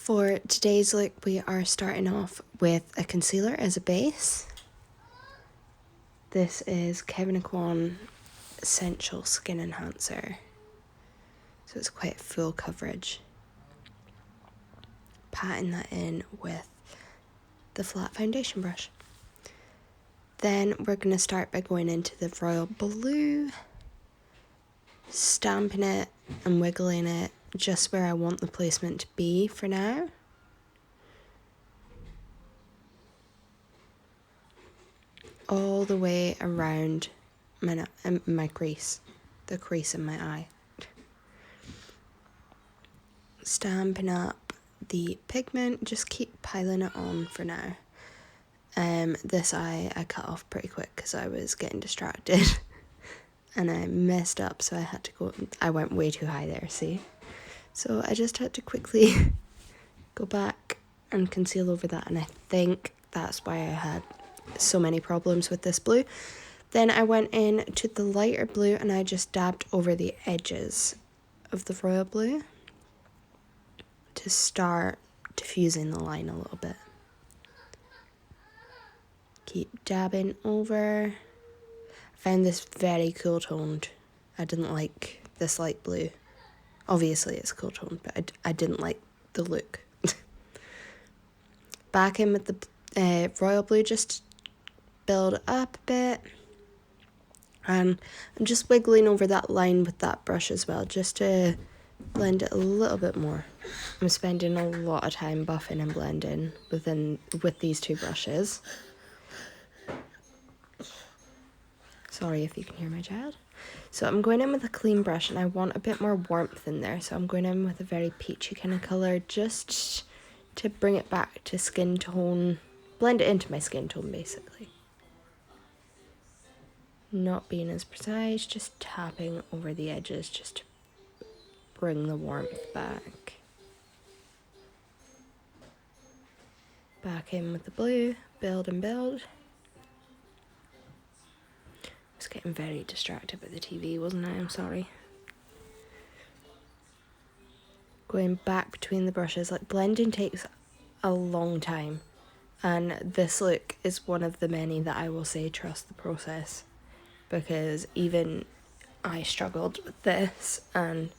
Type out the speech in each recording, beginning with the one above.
For today's look, we are starting off with a concealer as a base. This is Kevin Aquan Essential Skin Enhancer. So it's quite full coverage. Patting that in with the flat foundation brush. Then we're going to start by going into the royal blue, stamping it and wiggling it just where I want the placement to be for now. All the way around my crease, the crease in my eye. Stamping up the pigment, just keep piling it on for now. This eye I cut off pretty quick because I was getting distracted and I messed up, so I went way too high there, see? So I just had to quickly go back and conceal over that, and I think that's why I had so many problems with this blue. Then I went in to the lighter blue and I just dabbed over the edges of the royal blue to start diffusing the line a little bit. Keep dabbing over. I found this very cool toned. I didn't like this light blue. Obviously it's cool toned, but I didn't like the look. Back in with the royal blue, just build up a bit. And I'm just wiggling over that line with that brush as well, just to blend it a little bit more. I'm spending a lot of time buffing and blending with these two brushes. Sorry if you can hear my child. So I'm going in with a clean brush and I want a bit more warmth in there. So I'm going in with a very peachy kind of colour just to bring it back to skin tone, blend it into my skin tone basically. Not being as precise, just tapping over the edges just to bring the warmth back. Back in with the blue, build and build. I was getting very distracted with the TV, wasn't I? I'm sorry. Going back between the brushes, like blending takes a long time. And this look is one of the many that I will say trust the process. Because even I struggled with this and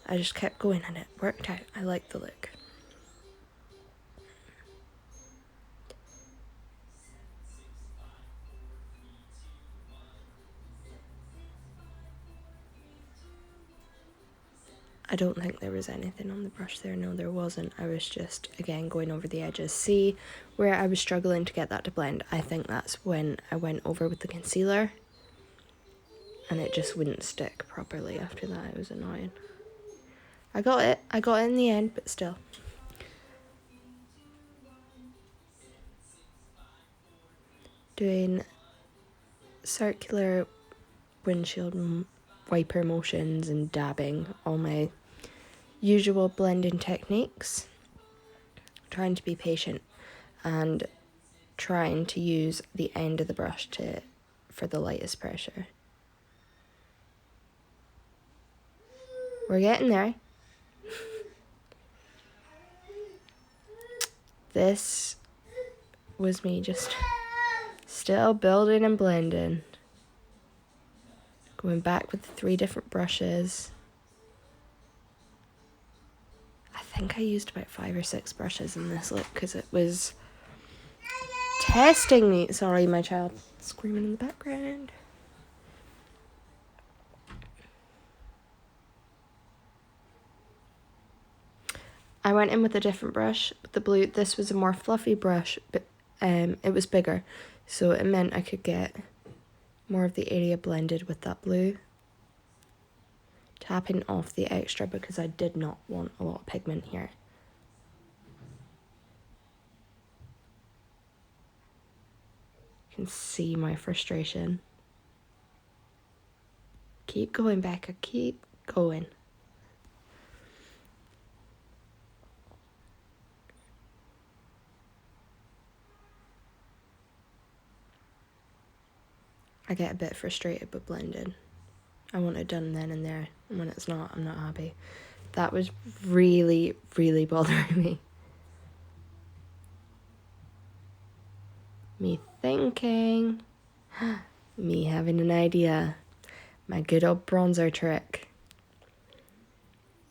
I just kept going and it worked out. I like the look. I don't think there was anything on the brush there. No, there wasn't. I was just, again, going over the edges. See where I was struggling to get that to blend? I think that's when I went over with the concealer and it just wouldn't stick properly after that. It was annoying. I got it in the end, but still. Doing circular windshield wiper motions and dabbing, all my usual blending techniques. Trying to be patient and trying to use the end of the brush for the lightest pressure. We're getting there. This was me just still building and blending. Going back with the 3 different brushes. I think I used about 5 or 6 brushes in this look because it was testing me. Sorry, my child screaming in the background. I went in with a different brush, with the blue. This was a more fluffy brush, but it was bigger, so it meant I could get more of the area blended with that blue. Tapping off the extra because I did not want a lot of pigment here. You can see my frustration. Keep going, Becca, keep going. I get a bit frustrated with blending. I want it done then and there, and when it's not, I'm not happy. That was really, really bothering me. Me thinking. Me having an idea. My good old bronzer trick.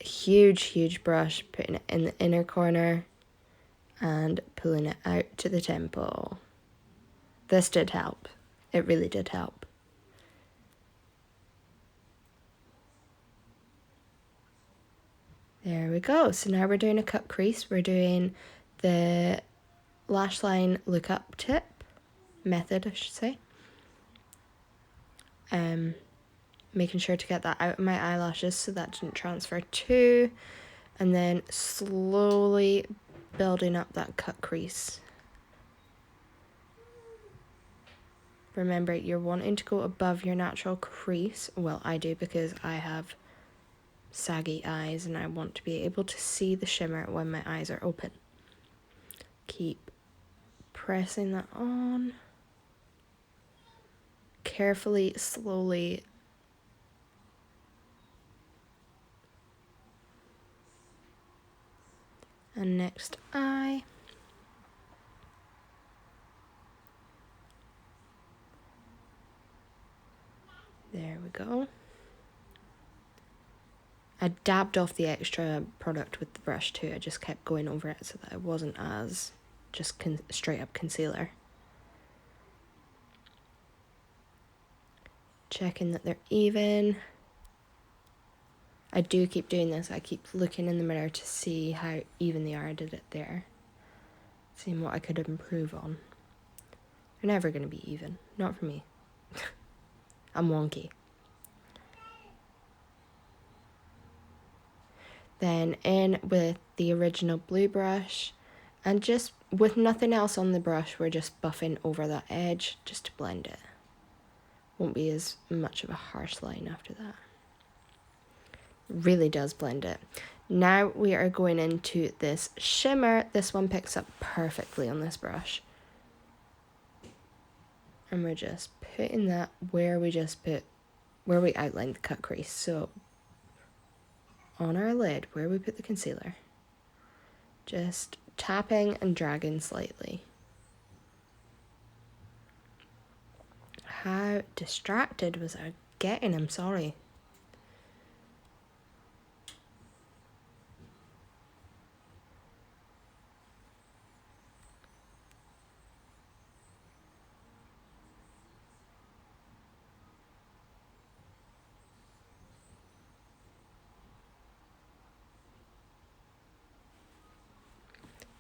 A huge brush, putting it in the inner corner and pulling it out to the temple. This did help. It really did help. There we go. So now we're doing a cut crease. We're doing the lash line look up tip method, I should say. Making sure to get that out of my eyelashes so that didn't transfer too. And then slowly building up that cut crease. Remember, you're wanting to go above your natural crease. Well, I do because I have saggy eyes and I want to be able to see the shimmer when my eyes are open. Keep pressing that on. Carefully, slowly. And next eye. There we go. I dabbed off the extra product with the brush too. I just kept going over it so that it wasn't as just straight up concealer. Checking that they're even. I do keep doing this. I keep looking in the mirror to see how even they are. I did it there. Seeing what I could improve on. They're never going to be even. Not for me. I'm wonky. Then in with the original blue brush. And just with nothing else on the brush, we're just buffing over that edge just to blend it. Won't be as much of a harsh line after that. Really does blend it. Now we are going into this shimmer. This one picks up perfectly on this brush. And we're just putting that where we outlined the cut crease. So on our lid, where we put the concealer. Just tapping and dragging slightly. How distracted was I getting? I'm sorry.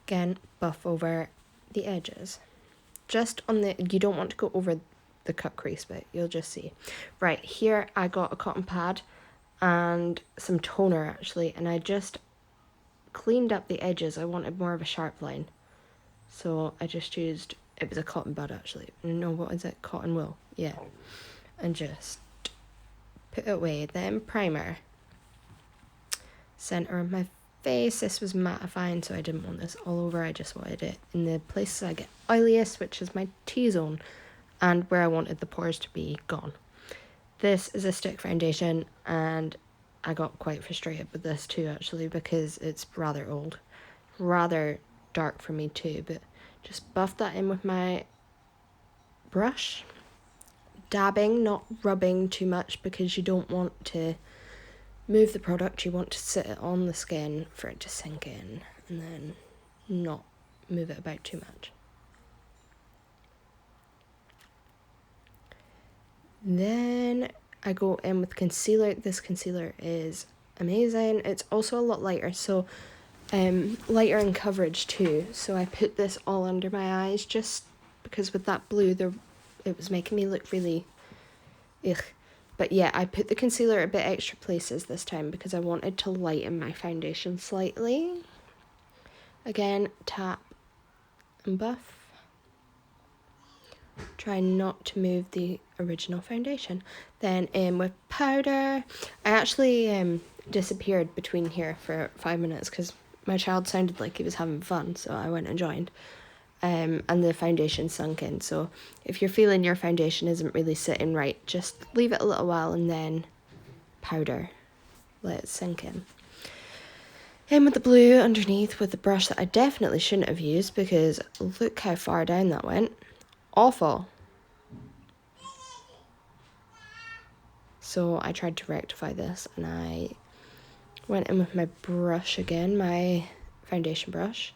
Again, buff over the edges. Just on the, you don't want to go over the cut crease bit, you'll just see. Right, here I got a cotton pad and some toner actually, and I just cleaned up the edges. I wanted more of a sharp line. So I just used, it was a cotton bud actually. No, what is it? Cotton wool. Yeah. And just put it away. Then primer. Center of my face. This was mattifying, so I didn't want this all over. I just wanted it in the places I get oiliest, which is my T-zone, and where I wanted the pores to be gone. This is a stick foundation, and I got quite frustrated with this too actually because it's rather old. Rather dark for me too, but just buff that in with my brush. Dabbing, not rubbing too much because you don't want to move the product, you want to sit it on the skin for it to sink in and then not move it about too much. Then I go in with concealer. This concealer is amazing. It's also a lot lighter, so lighter in coverage too. So I put this all under my eyes just because with that blue it was making me look really ugh. But yeah, I put the concealer a bit extra places this time because I wanted to lighten my foundation slightly. Again, tap and buff. Try not to move the original foundation. Then in with powder. I actually disappeared between here for 5 minutes because my child sounded like he was having fun, so I went and joined. And the foundation sunk in. So if you're feeling your foundation isn't really sitting right, just leave it a little while and then powder. Let it sink in. in with the blue underneath with the brush that I definitely shouldn't have used because look how far down that went. Awful. So I tried to rectify this and I went in with my brush again, my foundation brush.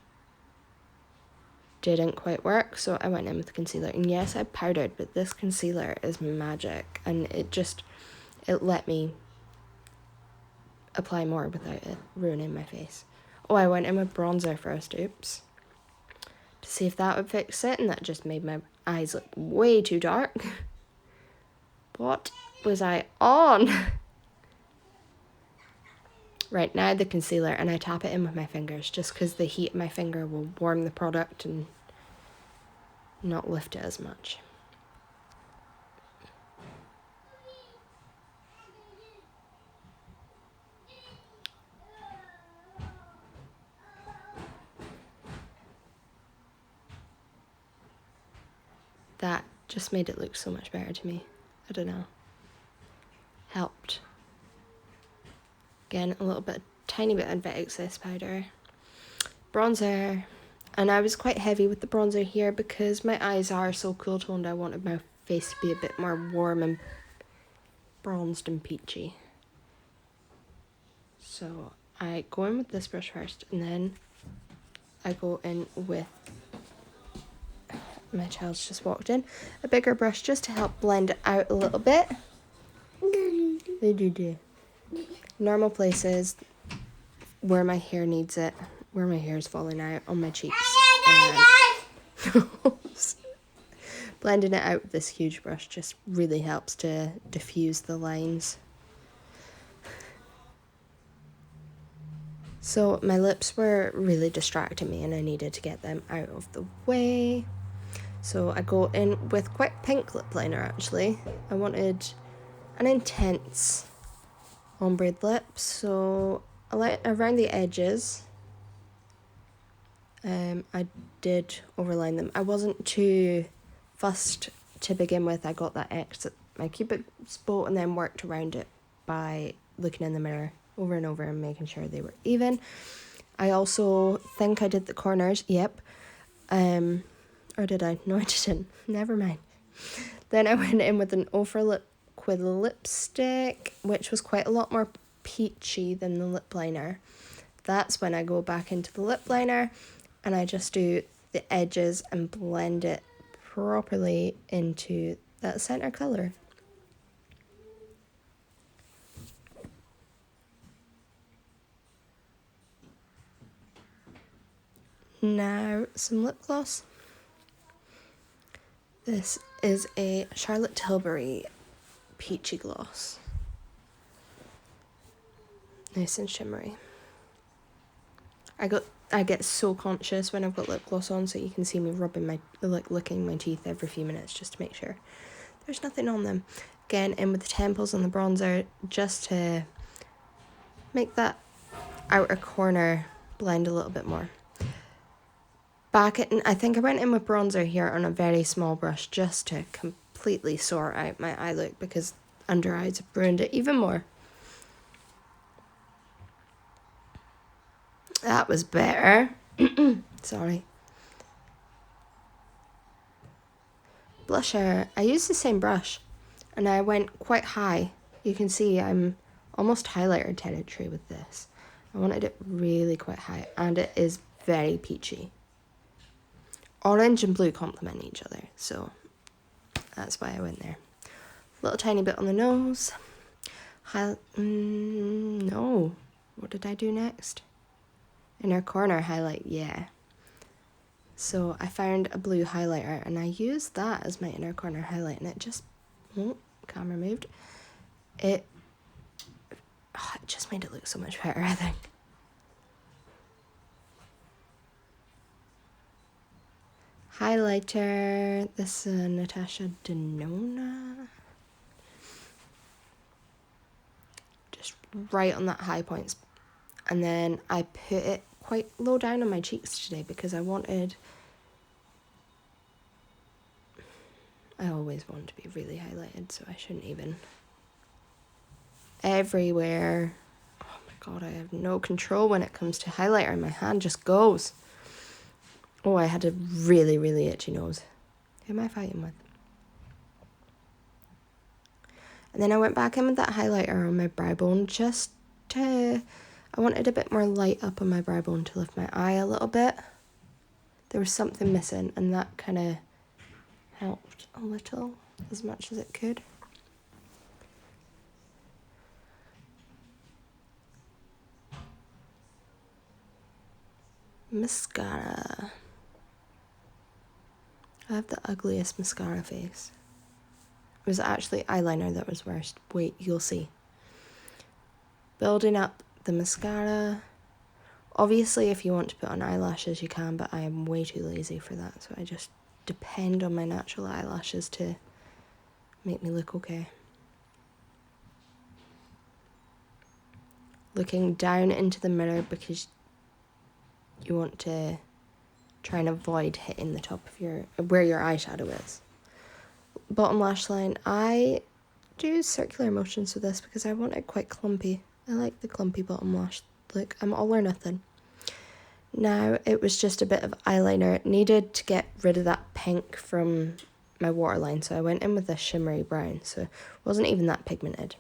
Didn't quite work, so I went in with the concealer. And yes, I powdered, but this concealer is magic and it let me apply more without it ruining my face. Oh, I went in with bronzer first, oops, to see if that would fix it, and that just made my eyes look way too dark. What was I on? Right, now the concealer, and I tap it in with my fingers just because the heat of my finger will warm the product and not lift it as much. That just made it look so much better to me. I don't know. Helped. Again, a little bit, tiny bit of excess powder. Bronzer. And I was quite heavy with the bronzer here because my eyes are so cool toned. I wanted my face to be a bit more warm and bronzed and peachy. So I go in with this brush first and then I go in with, my child's just walked in, a bigger brush just to help blend it out a little bit. Normal places where my hair needs it, where my hair is falling out on my cheeks. Blending it out with this huge brush just really helps to diffuse the lines. So my lips were really distracting me and I needed to get them out of the way. So I go in with quite pink lip liner actually. I wanted an intense ombre lip, so around the edges I did overline them. I wasn't too fussed to begin with. I got that X at my cupid's bow and then worked around it by looking in the mirror over and over and making sure they were even. I also think I did the corners, yep. Or did I? No, I didn't. Never mind. Then I went in with an Ofra liquid lipstick, which was quite a lot more peachy than the lip liner. That's when I go back into the lip liner and I just do the edges and blend it properly into that center color. Now some lip gloss. This is a Charlotte Tilbury peachy gloss. Nice and shimmery. I get so conscious when I've got lip gloss on, so you can see me licking my teeth every few minutes just to make sure there's nothing on them. Again, in with the temples and the bronzer just to make that outer corner blend a little bit more. I think I went in with bronzer here on a very small brush just to completely sort out my eye look because under eyes have ruined it even more. That was better. Sorry. Blusher. I used the same brush and I went quite high. You can see I'm almost highlighter territory with this. I wanted it really quite high and it is very peachy. Orange and blue complement each other, so that's why I went there. Little tiny bit on the nose. No. What did I do next? Inner corner highlight, yeah. So I found a blue highlighter and I used that as my inner corner highlight and it just, camera moved. It just made it look so much better, I think. Highlighter, this is Natasha Denona. Just right on that high points. And then I put it quite low down on my cheeks today because I always want to be really highlighted, so I shouldn't even. Everywhere. Oh my God, I have no control when it comes to highlighter. My hand just goes. Oh, I had a really, really itchy nose. Who am I fighting with? And then I went back in with that highlighter on my brow bone just to... I wanted a bit more light up on my brow bone to lift my eye a little bit. There was something missing, and that kind of helped a little, as much as it could. Mascara. I have the ugliest mascara face. It was actually eyeliner that was worst. Wait, you'll see. Building up the mascara. Obviously, if you want to put on eyelashes, you can, but I am way too lazy for that, so I just depend on my natural eyelashes to make me look okay. Looking down into the mirror because you want to try and avoid hitting the top of your, where your eyeshadow is. Bottom lash line, I do circular motions with this because I want it quite clumpy. I like the clumpy bottom lash look. I'm all or nothing. Now it was just a bit of eyeliner. It needed to get rid of that pink from my waterline, so I went in with this shimmery brown, so it wasn't even that pigmented.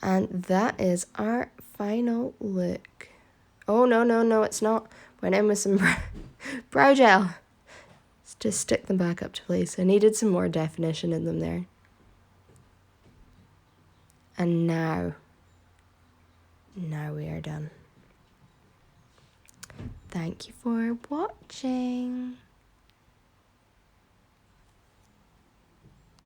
And that is our final look. Oh, no, it's not. Went in with some brow gel. Just stick them back up to place. I needed some more definition in them there. And now we are done. Thank you for watching.